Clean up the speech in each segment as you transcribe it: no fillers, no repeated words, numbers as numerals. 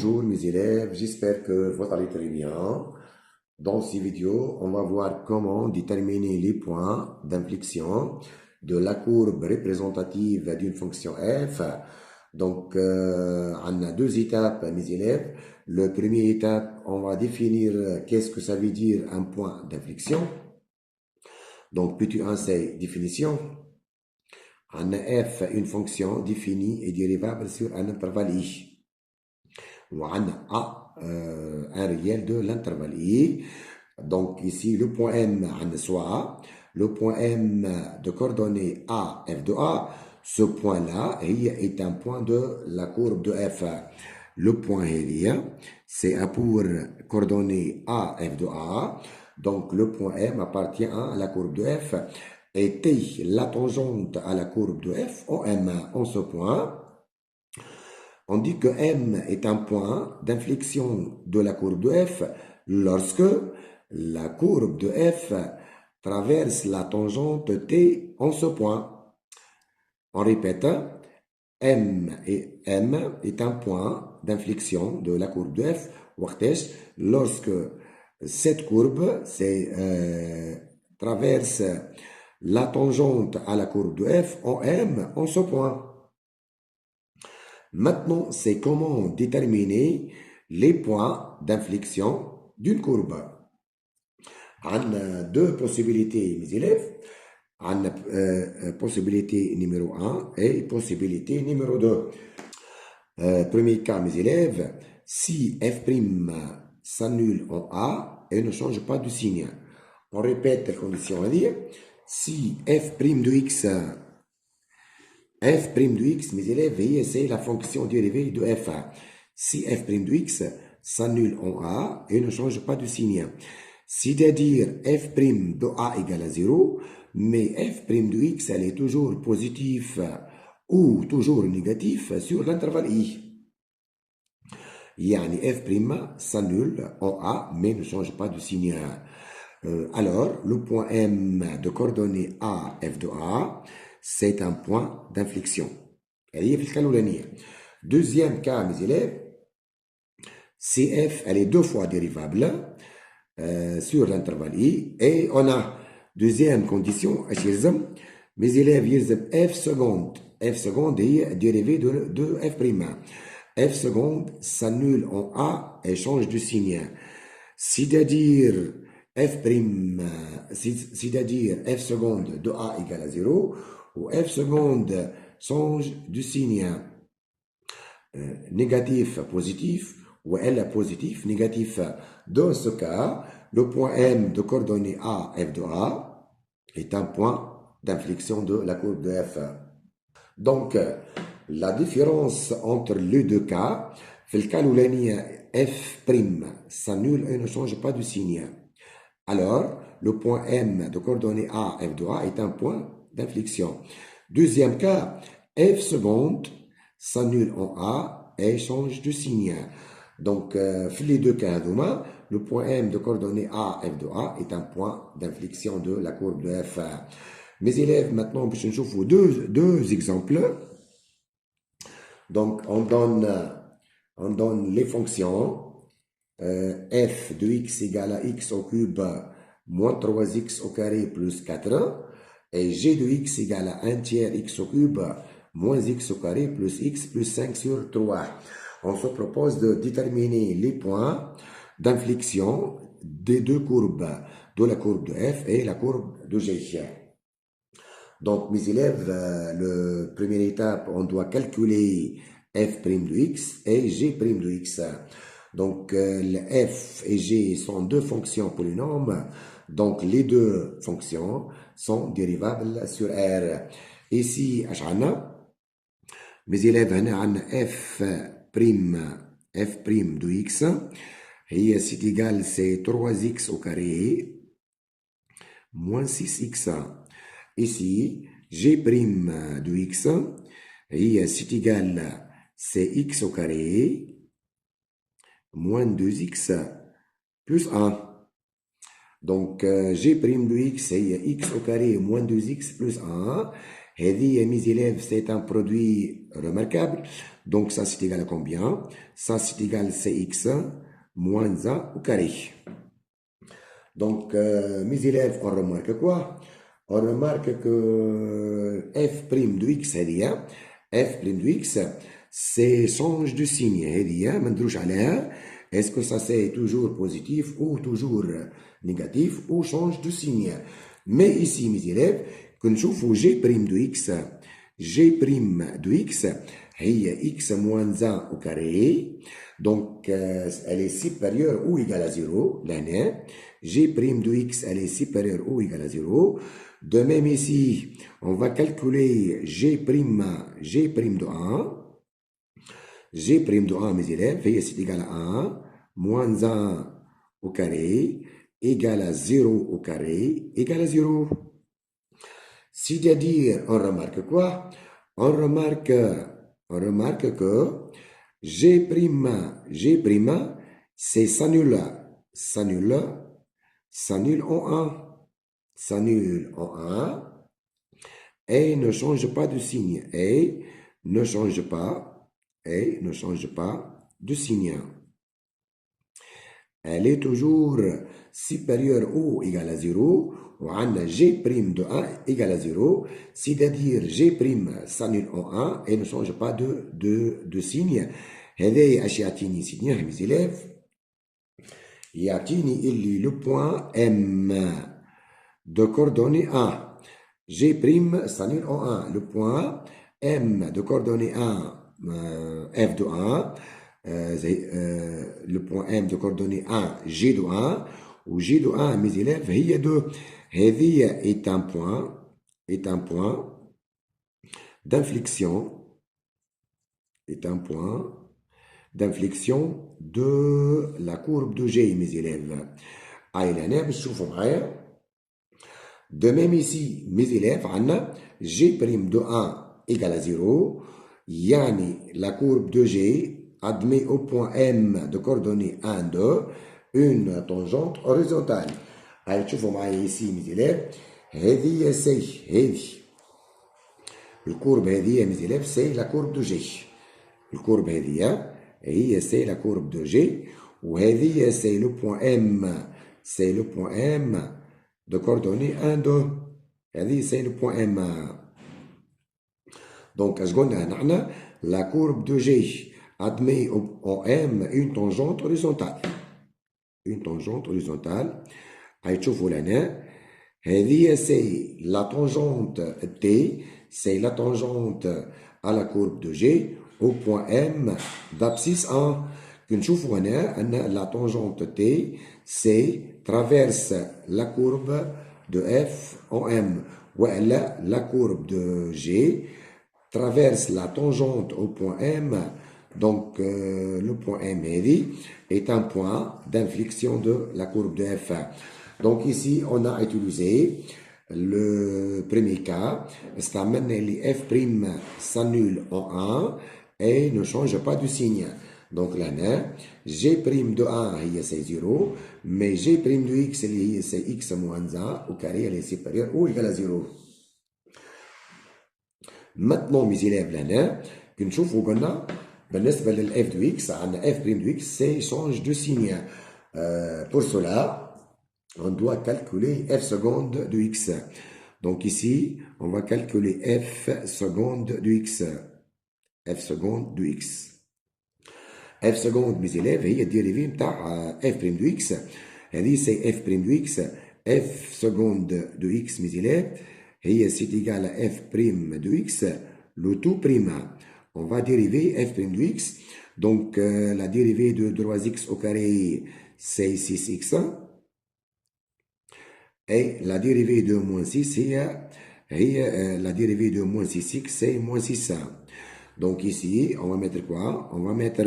Bonjour mes élèves, j'espère que vous allez très bien. Dans ces vidéos, on va voir comment déterminer les points d'inflexion de la courbe représentative d'une fonction f. Donc, on a deux étapes mes élèves. La première étape, on va définir qu'est-ce que ça veut dire un point d'inflexion. Donc, petit 1, c'est définition. On a f, une fonction définie et dérivable sur un intervalle i. On a A, un réel de l'intervalle I. Donc ici, le point M, on soit A. Le point M de coordonnées A, f de A. Ce point-là est un point de la courbe de f. Le point L, c'est pour coordonnées A, f de A. Donc le point M appartient à la courbe de f. Et T, la tangente à la courbe de f, en M, en ce point. On dit que M est un point d'inflexion de la courbe de f lorsque la courbe de f traverse la tangente T en ce point. On répète, M est un point d'inflexion de la courbe de f lorsque cette courbe traverse la tangente à la courbe de f en M en ce point. Maintenant, c'est comment déterminer les points d'inflexion d'une courbe. On a deux possibilités, mes élèves. On a possibilité numéro 1 et possibilité numéro 2. Premier cas, mes élèves, si f' s'annule en A et ne change pas de signe. On répète la condition à dire. Si f' de x f' de x, mes élèves, c'est la fonction dérivée de f. Si f' de x s'annule en a et ne change pas de signe, c'est-à-dire f' de a égale à 0, mais f' de x, elle est toujours positif ou toujours négatif sur l'intervalle i. Yani f' s'annule en a mais ne change pas de signe. Alors, le point M de coordonnées A, f de A, c'est un point d'inflexion. Deuxième cas, mes élèves, CF, elle est deux fois dérivable sur l'intervalle I. Et on a deuxième condition, mes élèves, F seconde. F seconde est dérivée de F'. F seconde s'annule en A et change de signe. C'est-à-dire c'est-à-dire f seconde de a égale à 0, ou f seconde change du signe négatif positif, ou L positif négatif. Dans ce cas, le point M de coordonnées A, f de A, est un point d'inflexion de la courbe de f. Donc, la différence entre les deux cas, في الكا الأولاني f' s'annule et ne change pas de signe. Alors, le point M de coordonnées A, f de A est un point d'inflexion. Deuxième cas, f seconde s'annule en A et change de signe. Donc, les deux cas, le point M de coordonnées A, f de A est un point d'inflexion de la courbe de f. Mes élèves, maintenant, je vais vous deux exemples. Donc, on donne les fonctions. F de x égale à x au cube moins 3x au carré plus 4. Et g de x égale à 1 tiers x au cube moins x au carré plus x plus 5 sur 3. On se propose de déterminer les points d'inflexion des deux courbes, de la courbe de f et la courbe de g. Donc, mes élèves, la première étape, on doit calculer f' de x et g' de x. Donc, f et g sont deux fonctions polynômes. Donc, les deux fonctions sont dérivables sur R. Ici, mes élèves, on a f' de x. Et c'est égal, c'est 3x au carré moins 6x. Ici, g' de x, et c'est égal, c'est x au carré, moins 2x, plus 1. Donc, g' de x, c'est x au carré, moins 2x, plus 1. mes élèves, c'est un produit remarquable. Donc, ça, c'est égal à combien? Ça, c'est égal à Cx moins A au carré. Donc, mes élèves, on remarque quoi? On remarque que f' de x, f' de x, c'est change de signe. Est-ce que ça c'est toujours positif ou toujours négatif ou change de signe? Mais ici, mes élèves, quand je fais g' de x, g' de x, هي x moins 1 au carré. Donc, elle est supérieure ou égale à 0. Là, g' de x, elle est supérieure ou égale à 0. De même ici, on va calculer g' de 1. G' de 1, mes élèves, c'est égal à 1 moins 1 au carré égale à 0 au carré égale à 0. C'est-à-dire, on remarque quoi? On remarque que G', c'est s'annule en 1. S'annule en 1 et ne change pas de signe. Et ne change pas de signe. Elle est toujours supérieure ou égale à 0. On a G' de 1 égale à 0. C'est-à-dire G' s'annule en 1 et ne change pas de signe. هذا اش يعطيني سيدنا mes élèves يعطيني اللي le point M de coordonnée 1. G' s'annule en 1. Le point M de coordonnée 1, F de 1, le point M de coordonnée 1, G de 1, ou G de 1, mes élèves, هي 2. هذه est un point d'inflexion, de la courbe de G, mes élèves. De même ici, mes élèves, G' de 1 égale à 0. Yani, la courbe de G admet au point M de coordonnées 1, 2, une tangente horizontale. Allez, تشوفوا معايا ici, mes élèves. هذه الكورب هذه mes élèves, c'est la courbe de G. الكورب هذه هي c'est la courbe de G. وهذه c'est le point M. C'est le point M de coordonnées 1, 2. هذه c'est le point M. Donc, la courbe de G admet en M une tangente horizontale. Une tangente horizontale. C'est la tangente T, c'est la tangente à la courbe de G au point M d'abscisse 1. La tangente T, c'est traverse la courbe de F en M. La courbe de G traverse la tangente au point M. Donc, le point M est un point d'inflexion de la courbe de F. Donc, ici, on a utilisé le premier cas. Les F' s'annule en 1 et ne change pas de signe. Donc, là, G' de 1, c'est 0, mais G' de x, c'est x moins 1 au carré, elle est supérieure ou égale à 0. Maintenant, mes élèves, là, كنشوفوا قلنا بالنسبة للf de x, عندنا f' de x, c'est change de signe. Pour cela, on doit calculer f seconde de x. Donc ici, on va calculer f seconde de x. f seconde de x. f seconde, mes élèves, هي الديريفي نتاع f' de x. هذه c'est f' de x. f seconde de x, mes élèves, c'est égal à f' de x, le tout prime. On va dériver f' de x. Donc, la dérivée de 3x au carré, c'est 6x. Et la dérivée de moins 6, la dérivée de moins 6x, c'est moins 6. Donc, ici, on va mettre quoi? On va mettre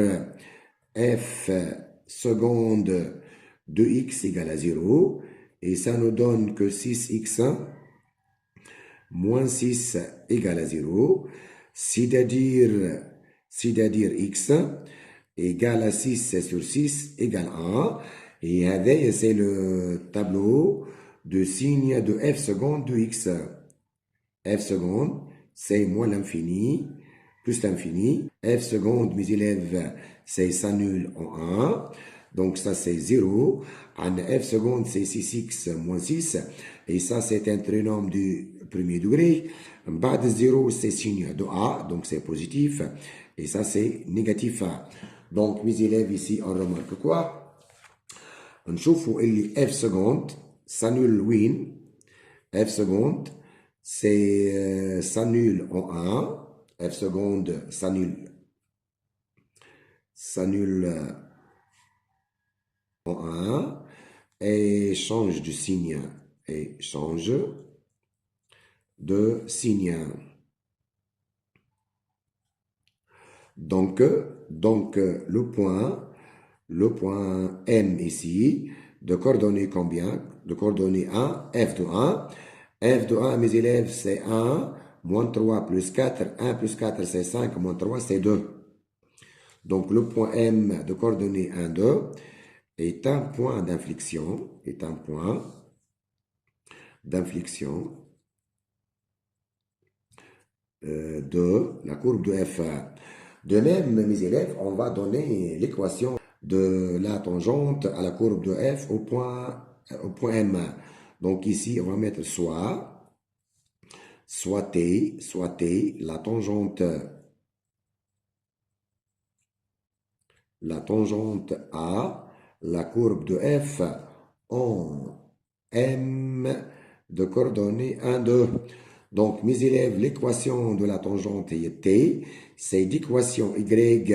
f seconde de x égale à 0. Et ça nous donne que 6x moins 6 égale à 0. C'est-à-dire x égale à 6 sur 6 égale à 1. Et c'est le tableau de signe de f seconde de x. f seconde c'est moins l'infini, plus l'infini. F seconde, mes élèves, c'est s'annule en 1. Donc ça, c'est 0. En F seconde, c'est 6x moins 6. Et ça, c'est un trinôme du premier degré. En bas de 0, c'est signe de A, donc c'est positif. Et ça, c'est négatif A. Donc, mes élèves, ici, on remarque quoi? نشوفوا اللي F seconde s'annule win. F seconde, c'est s'annule en 1. F seconde s'annule en 1 et change de signe. Et change de signe. Donc le point M ici, de coordonnées combien? De coordonnées 1, F de 1. F de 1, mes élèves, c'est 1, moins 3 plus 4. 1 plus 4, c'est 5, moins 3, c'est 2. Donc, le point M de coordonnées 1, 2 est un point d'inflexion, de la courbe de F. De même, mes élèves, on va donner l'équation de la tangente à la courbe de F au point M. Donc ici, on va mettre soit T, la tangente A, la courbe de F en M de coordonnées 1, 2. Donc, mes élèves, l'équation de la tangente est T, c'est l'équation Y,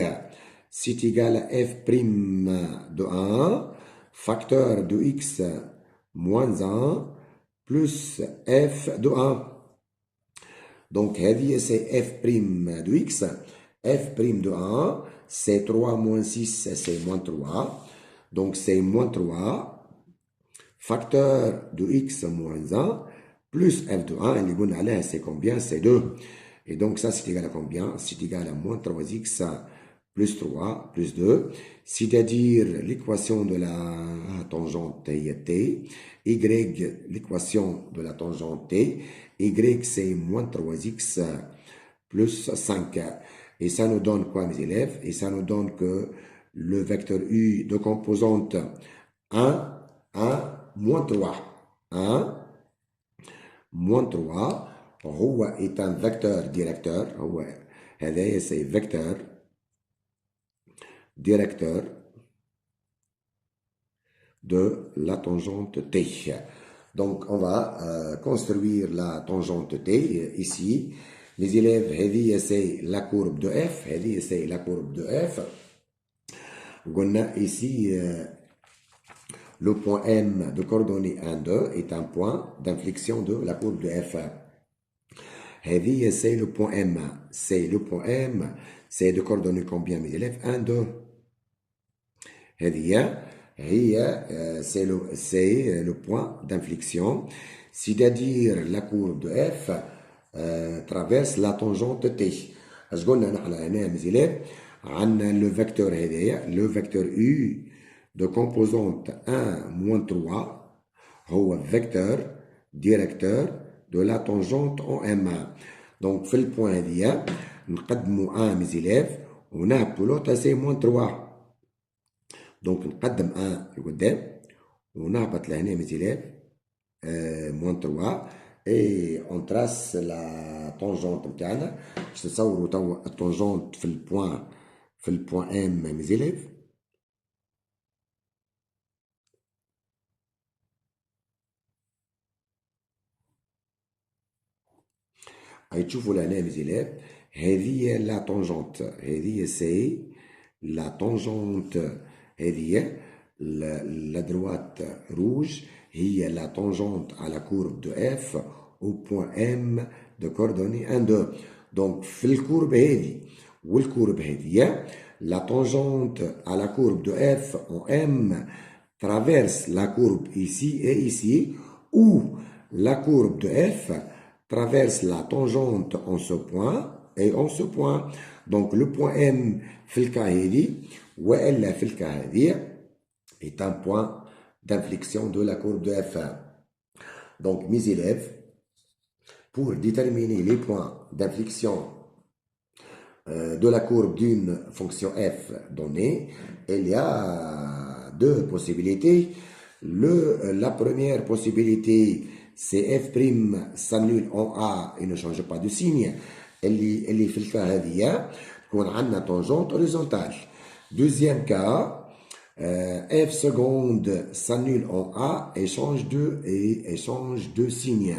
c'est égal à F' de 1, facteur de X moins 1, plus F de 1. Donc, c'est F' de X, F' de 1, c'est 3 moins 6, c'est moins 3. Donc, c'est moins 3, facteur de X moins 1, plus f de 1, et c'est combien? C'est 2. Et donc ça, c'est égal à combien? C'est égal à moins 3x plus 3 plus 2, c'est-à-dire l'équation de la tangente t, y, l'équation de la tangente t, y c'est moins 3x plus 5. Et ça nous donne quoi, mes élèves? Et ça nous donne que le vecteur u de composante 1, moins 3. 1, moins 3, هو est un vecteur directeur. هذا c'est vecteur directeur de la tangente T. Donc, on va construire la tangente T ici. Les élèves, c'est la courbe de F. C'est la courbe de F. On a ici le point M de coordonnées 1, 2 est un point d'inflexion de la courbe de F. C'est le point M. C'est le point M. C'est de coordonnées combien, mes élèves? 1, 2. C'est le point d'inflexion. C'est-à-dire la courbe de F traverse la tangente T. اش قلنا نحن هنا mes élèves عندنا le vecteur U de composante 1 moins 3 هو vecteur directeur de la tangente en M. Donc في البوان هذيا نقدموا 1 mes élèves ونهبطوا l'autre c'est moins 3. Donc نقدم 1 لقدام ونهبط لهنا mes élèves moins 3 et on trace la tangente نتاعنا باش نتصوروا توا التونجونت في البوان M mes élèves. تشوفوا لهنا mes élèves هذه لا tangente هذه سي لا tangente هذه la droite rouge هي la tangente à la courbe de F au point M de coordonnées 1, 2. Donc في الكورب هذه والكورب هذه la tangente à la courbe de F en M traverse la courbe ici et ici ou la courbe de F traverse la tangente en ce point et en ce point. Donc le point M في الكا هذه وإلا في الكا هذه est un point d'inflexion de la courbe de F. Donc mes élèves, pour déterminer les points d'inflexion de la courbe d'une fonction f donnée, il y a deux possibilités. La première possibilité, c'est f' s'annule en a et ne change pas de signe. اللي في الكا هذه تكون عندنا tangente horizontale. Deuxième cas, f seconde s'annule en a et change de signe.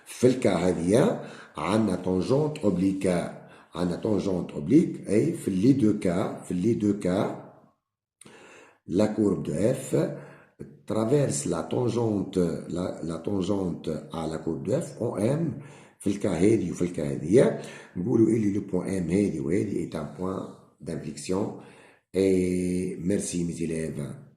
في الكا هذه عندنا tangente oblique. عندنا tangente oblique et في les deux cas, la courbe de f traverse la tangente à la courbe de f en m. في الكا هذه وفي الكا هذه نقولوا اللي لو بوان ام هذه وهذه est un point d'inflexion. Et merci mes élèves.